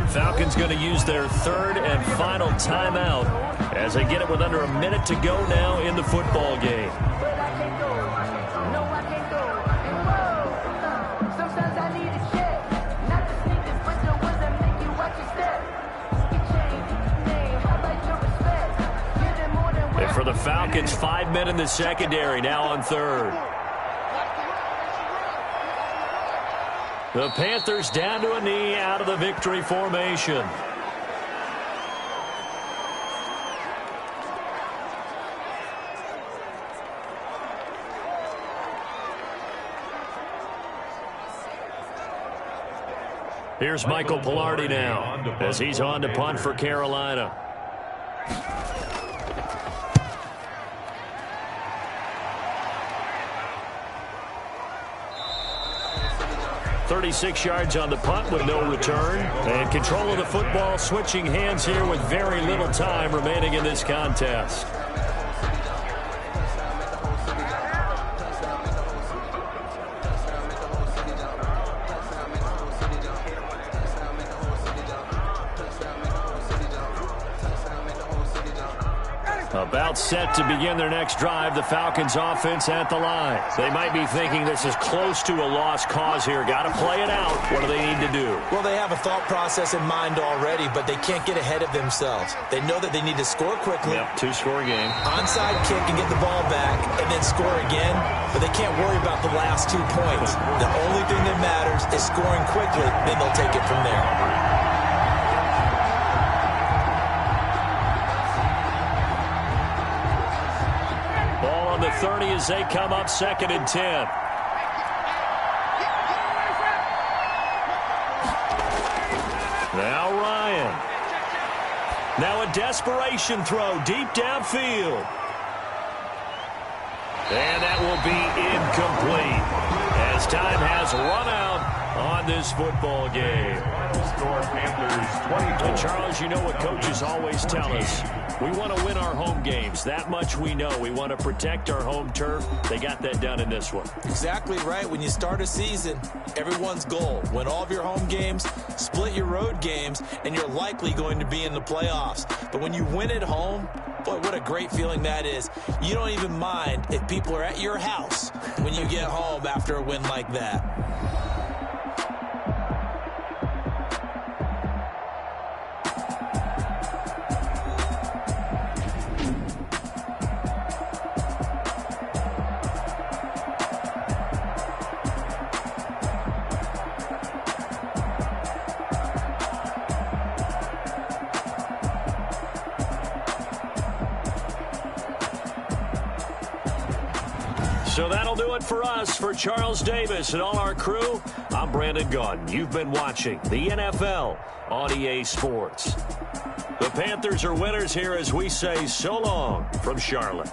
Falcons going to use their 3rd and final timeout as they get it with under a minute to go now in the football game. For the Falcons, 5 men in the secondary, now on 3rd. The Panthers down to a knee out of the victory formation. Here's Michael Pilardi now as he's on to punt for Carolina. 36 yards on the punt with no return. And control of the football switching hands here with very little time remaining in this contest. About set to begin their next drive, the Falcons offense at the line. They might be thinking this is close to a lost cause here. Got to play it out. What do they need to do? Well, they have a thought process in mind already, but they can't get ahead of themselves. They know that they need to score quickly. Yep, 2-score game. Onside kick and get the ball back and then score again, but they can't worry about the last 2 points. The only thing that matters is scoring quickly, then they'll take it from there. The 30 as they come up 2nd and 10. Now Ryan. Now a desperation throw deep downfield. And that will be incomplete as time has run out on this football game. Score Panthers 24. And Charles, you know what coaches always tell us. We want to win our home games. That much we know. We want to protect our home turf. They got that done in this one. Exactly right. When you start a season, everyone's goal, win all of your home games, split your road games, and you're likely going to be in the playoffs. But when you win at home, boy, what a great feeling that is. You don't even mind if people are at your house when you get home after a win like that. So that'll do it for us. For Charles Davis and all our crew, I'm Brandon Gaudin. You've been watching the NFL on EA Sports. The Panthers are winners here as we say so long from Charlotte.